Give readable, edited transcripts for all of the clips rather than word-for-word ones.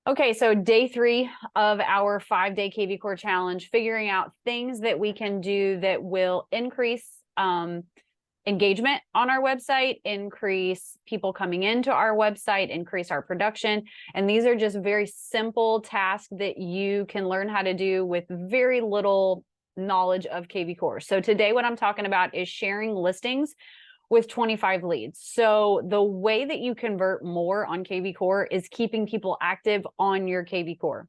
Okay, so day 3 of our 5-day kvCORE challenge, figuring out things that we can do that will increase engagement on our website, increase people coming into our website, increase our production. And these are just very simple tasks that you can learn how to do with very little knowledge of kvCORE. So today what I'm talking about is sharing listings with 25 leads. So the way that you convert more on kvCORE is keeping people active on your kvCORE.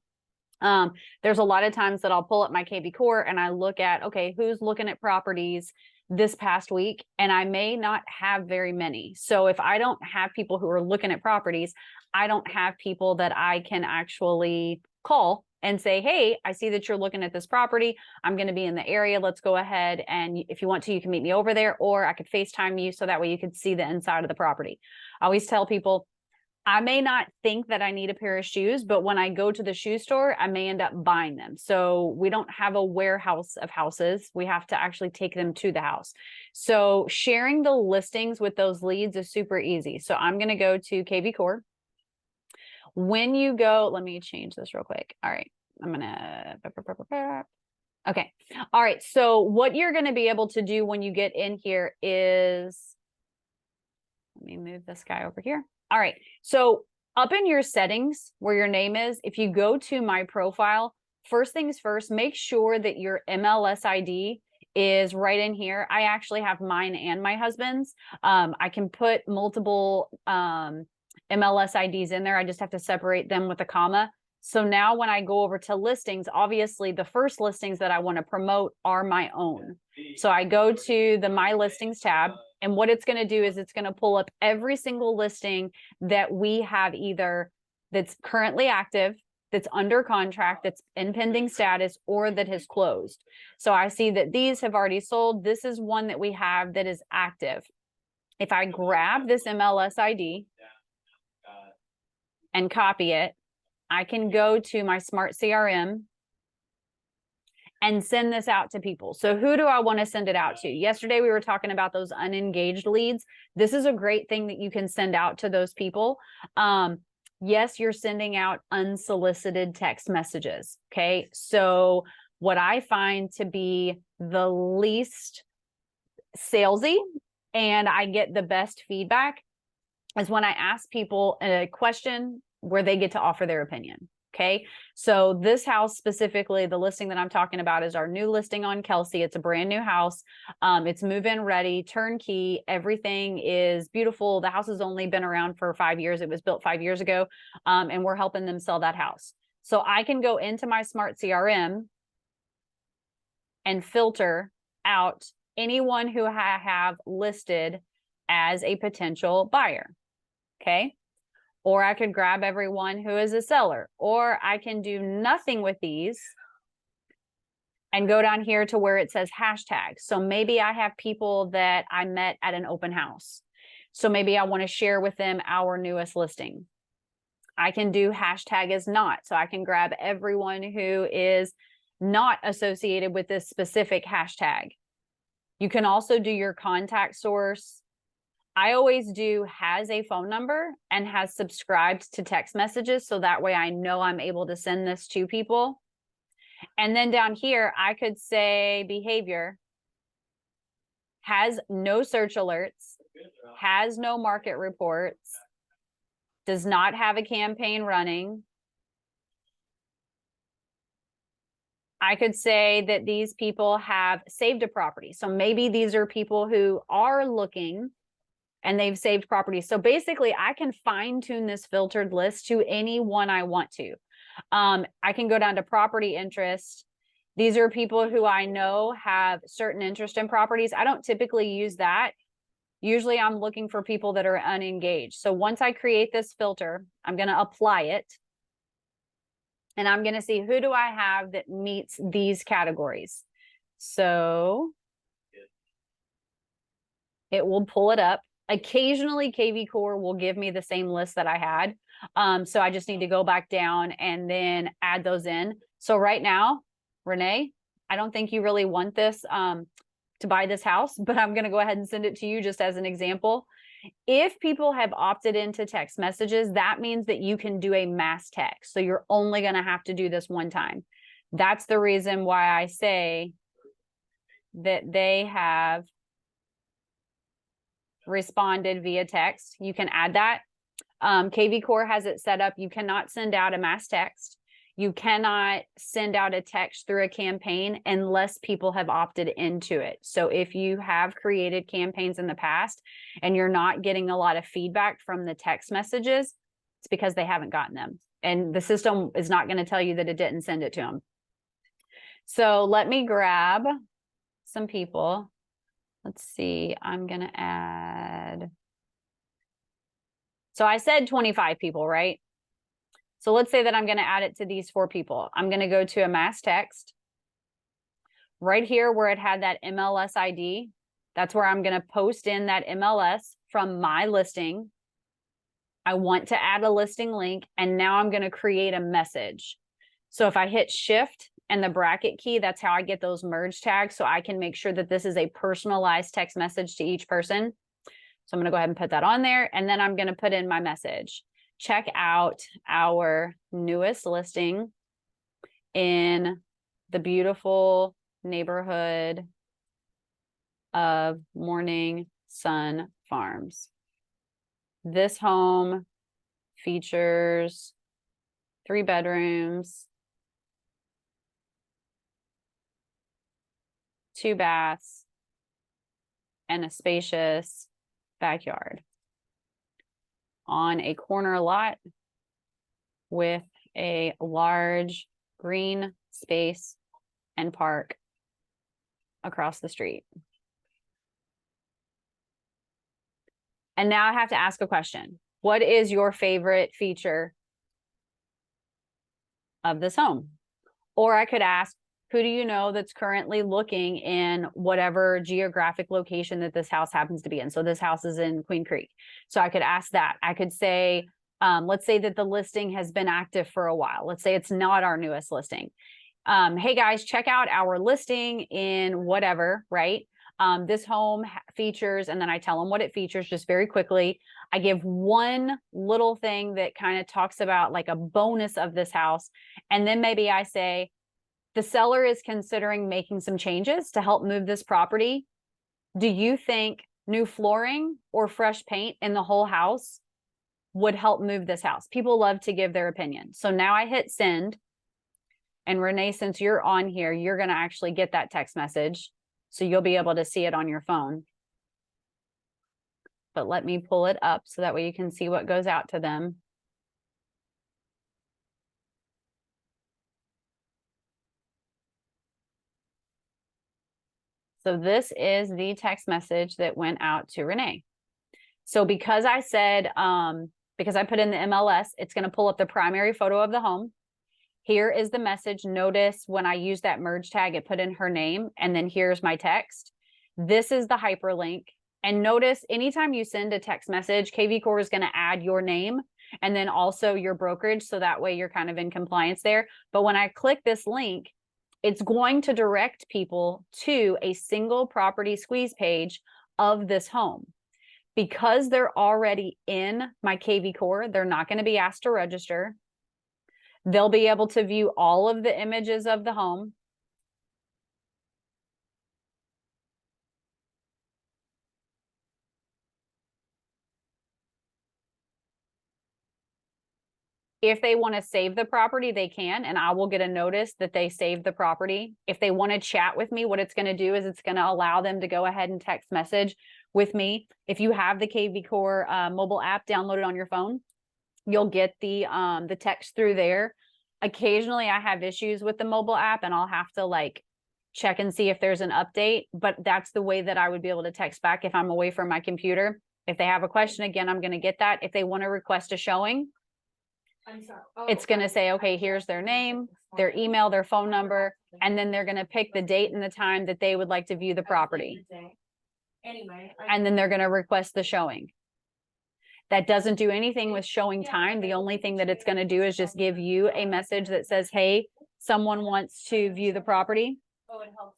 There's a lot of times that I'll pull up my kvCORE and I look at, okay, who's looking at properties this past week, and I may not have very many. So if I don't have people who are looking at properties, I don't have people that I can actually call and say, hey, I see that you're looking at this property. I'm going to be in the area. Let's go ahead. And if you want to, you can meet me over there, or I could FaceTime you so that way you could see the inside of the property. I always tell people, I may not think that I need a pair of shoes, but when I go to the shoe store, I may end up buying them. So we don't have a warehouse of houses. We have to actually take them to the house. So sharing the listings with those leads is super easy. So I'm going to go to kvCORE. When you go, let me change this real quick. All right, I'm going to, okay. All right. So what you're going to be able to do when you get in here is, let me move this guy over here. All right. So up in your settings where your name is, if you go to my profile, first things first, make sure that your MLS ID is right in here. I actually have mine and my husband's. I can put multiple MLS IDs in there. I just have to separate them with a comma. So now when I go over to listings, obviously the first listings that I want to promote are my own. So I go to the My Listings tab, and what it's going to do is it's going to pull up every single listing that we have, either that's currently active, that's under contract, that's in pending status, or that has closed. So I see that these have already sold. This is one that we have that is active. If I grab this MLS ID and copy it, I can go to my smart CRM and send this out to people. So who do I want to send it out to? Yesterday, we were talking about those unengaged leads. This is a great thing that you can send out to those people. Yes, you're sending out unsolicited text messages. Okay. So what I find to be the least salesy and I get the best feedback is when I ask people a question where they get to offer their opinion. Okay, so this house specifically, the listing that I'm talking about is our new listing on Kelsey. It's a brand new house. It's move-in ready, turnkey. Everything is beautiful. The house has only been around for 5 years. It was built 5 years ago, and we're helping them sell that house. So I can go into my smart CRM and filter out anyone who I have listed as a potential buyer. Okay. Or I could grab everyone who is a seller, or I can do nothing with these and go down here to where it says hashtags. So maybe I have people that I met at an open house. So maybe I want to share with them our newest listing. I can do hashtag is not. So I can grab everyone who is not associated with this specific hashtag. You can also do your contact source. I always do has a phone number and has subscribed to text messages. So that way I know I'm able to send this to people. And then down here, I could say behavior, has no search alerts, has no market reports, does not have a campaign running. I could say that these people have saved a property. So maybe these are people who are looking and they've saved properties. So basically I can fine tune this filtered list to anyone I want to. I can go down to property interest. These are people who I know have certain interest in properties. I don't typically use that. Usually I'm looking for people that are unengaged. So once I create this filter, I'm going to apply it. And I'm going to see who do I have that meets these categories. So it will pull it up. Occasionally kvCORE will give me the same list that I had. So I just need to go back down and then add those in. So right now, Renee, I don't think you really want this to buy this house, but I'm going to go ahead and send it to you just as an example. If people have opted into text messages, that means that you can do a mass text. So you're only going to have to do this one time. That's the reason why I say that they have responded via text. You can add that. kvCORE has it set up. You cannot send out a mass text. You cannot send out a text through a campaign unless people have opted into it. So if you have created campaigns in the past and you're not getting a lot of feedback from the text messages, it's because they haven't gotten them. And the system is not going to tell you that it didn't send it to them. So let me grab some people. Let's see, I'm going to add. So I said 25 people, right? So let's say that I'm going to add it to these 4 people. I'm going to go to a mass text. Right here where it had that MLS ID, that's where I'm going to post in that MLS from my listing. I want to add a listing link, and now I'm going to create a message. So if I hit Shift and the bracket key, that's how I get those merge tags, so I can make sure that this is a personalized text message to each person. So I'm going to go ahead and put that on there, and then I'm going to put in my message. Check out our newest listing in the beautiful neighborhood of Morning Sun Farms. This home features 3 bedrooms, 2 baths, and a spacious backyard on a corner lot with a large green space and park across the street. And now I have to ask a question. What is your favorite feature of this home? Or I could ask, who do you know that's currently looking in whatever geographic location that this house happens to be in? So this house is in Queen Creek. So I could ask that. I could say, let's say that the listing has been active for a while. Let's say it's not our newest listing. Hey guys, check out our listing in whatever, right? This home features, and then I tell them what it features just very quickly. I give one little thing that kind of talks about like a bonus of this house. And then maybe I say, the seller is considering making some changes to help move this property. Do you think new flooring or fresh paint in the whole house would help move this house? People love to give their opinion. So now I hit send. And Renee, since you're on here, you're going to actually get that text message. So you'll be able to see it on your phone. But let me pull it up so that way you can see what goes out to them. So this is the text message that went out to Renee. So because I said, because I put in the MLS, it's going to pull up the primary photo of the home. Here is the message. Notice when I use that merge tag, it put in her name, and then here's my text. This is the hyperlink. And notice anytime you send a text message, kvCORE is going to add your name and then also your brokerage. So that way you're kind of in compliance there. But when I click this link, it's going to direct people to a single property squeeze page of this home. Because they're already in my kvCORE, they're not going to be asked to register. They'll be able to view all of the images of the home. If they want to save the property, they can, and I will get a notice that they saved the property. If they want to chat with me, what it's going to do is it's going to allow them to go ahead and text message with me. If you have the kvCORE mobile app downloaded on your phone, you'll get the text through there. Occasionally I have issues with the mobile app and I'll have to like check and see if there's an update, but that's the way that I would be able to text back if I'm away from my computer. If they have a question, again, I'm going to get that. If they want to request a showing, it's going to say, okay, here's their name, their email, their phone number, and then they're going to pick the date and the time that they would like to view the property. And then they're going to request the showing. That doesn't do anything with showing time. The only thing that it's going to do is just give you a message that says, hey, someone wants to view the property.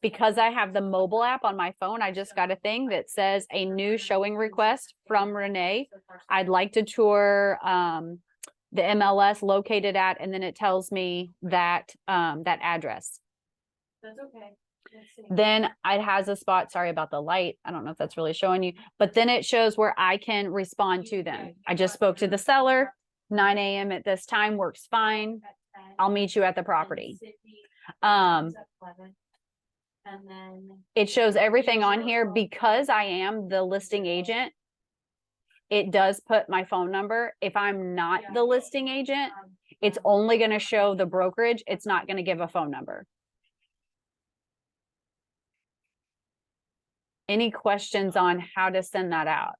Because I have the mobile app on my phone, I just got a thing that says a new showing request from Renee. I'd like to tour the MLS located at, and then it tells me that that address. That's okay. Then it has a spot, sorry about the light. I don't know if that's really showing you, but then it shows where I can respond to them. I just spoke to the seller, 9 a.m. at this time works fine. I'll meet you at the property. It shows everything on here because I am the listing agent. It does put my phone number. If I'm not the listing agent, it's only going to show the brokerage. It's not going to give a phone number. Any questions on how to send that out?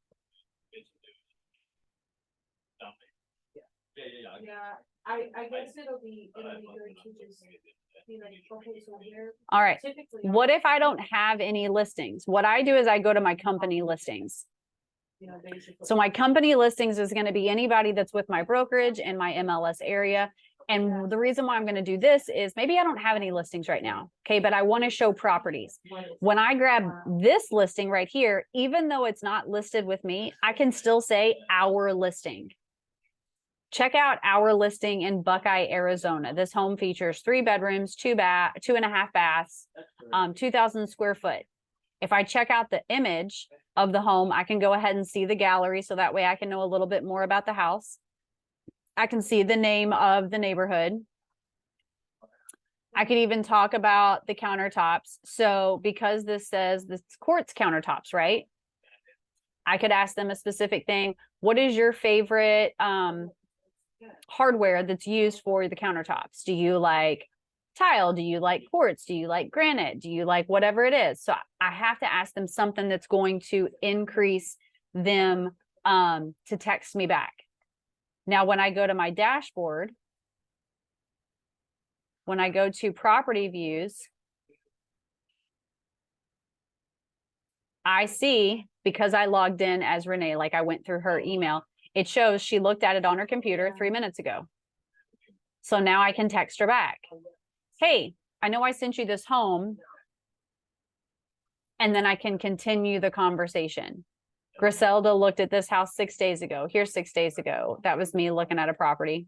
Yeah, I guess it'll be good to just be like, okay, so here. All right. What if I don't have any listings? What I do is I go to my company listings. So my company listings is going to be anybody that's with my brokerage in my MLS area. And the reason why I'm going to do this is maybe I don't have any listings right now. Okay. But I want to show properties. When I grab this listing right here, even though it's not listed with me, I can still say our listing. Check out our listing in Buckeye, Arizona. This home features 3 bedrooms, 2.5 baths, 2,000 square foot. If I check out the image of the home, I can go ahead and see the gallery. So that way I can know a little bit more about the house. I can see the name of the neighborhood. I could even talk about the countertops. So because this says this quartz countertops, right? I could ask them a specific thing. What is your favorite hardware that's used for the countertops? Do you like tile? Do you like quartz? Do you like granite? Do you like whatever it is? So I have to ask them something that's going to increase them to text me back. Now, when I go to my dashboard, when I go to property views, I see, because I logged in as Renee, like I went through her email, it shows she looked at it on her computer 3 minutes ago. So now I can text her back. Hey, I know I sent you this home. And then I can continue the conversation. Griselda looked at this house 6 days ago. Here's 6 days ago. That was me looking at a property.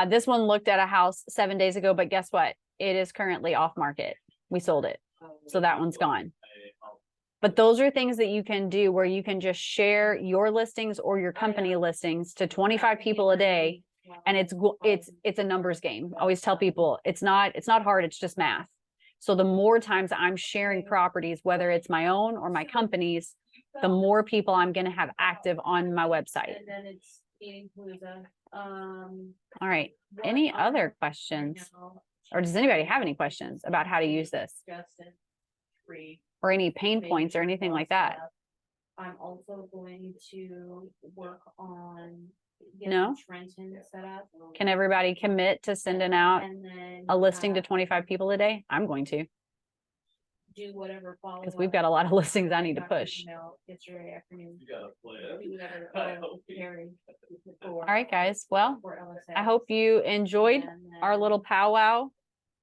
This one looked at a house 7 days ago, but guess what? It is currently off market. We sold it. So that one's gone. But those are things that you can do where you can just share your listings or your company listings to 25 people a day. And it's a numbers game. I always tell people it's not hard. It's just math. So the more times I'm sharing properties, whether it's my own or my company's, the more people I'm going to have active on my website. And then it's all right. Any other questions? Or does anybody have any questions about how to use this? Or any pain points or anything like that? I'm also going to work on No? Trenton set up. Can everybody commit to sending out a listing to 25 people a day? I'm going to. Do whatever because we've got a lot of listings I need to push. Yesterday afternoon. All right, guys. Well, I hope you enjoyed our little powwow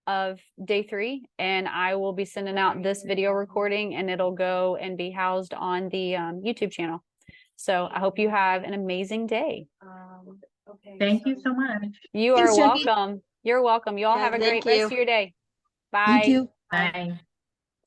of day 3, and I will be sending out this video recording, and it'll go and be housed on the YouTube channel. So I hope you have an amazing day. Thank you so much. You are welcome. You're welcome. You all have a great rest of your day. Bye. You too. Bye.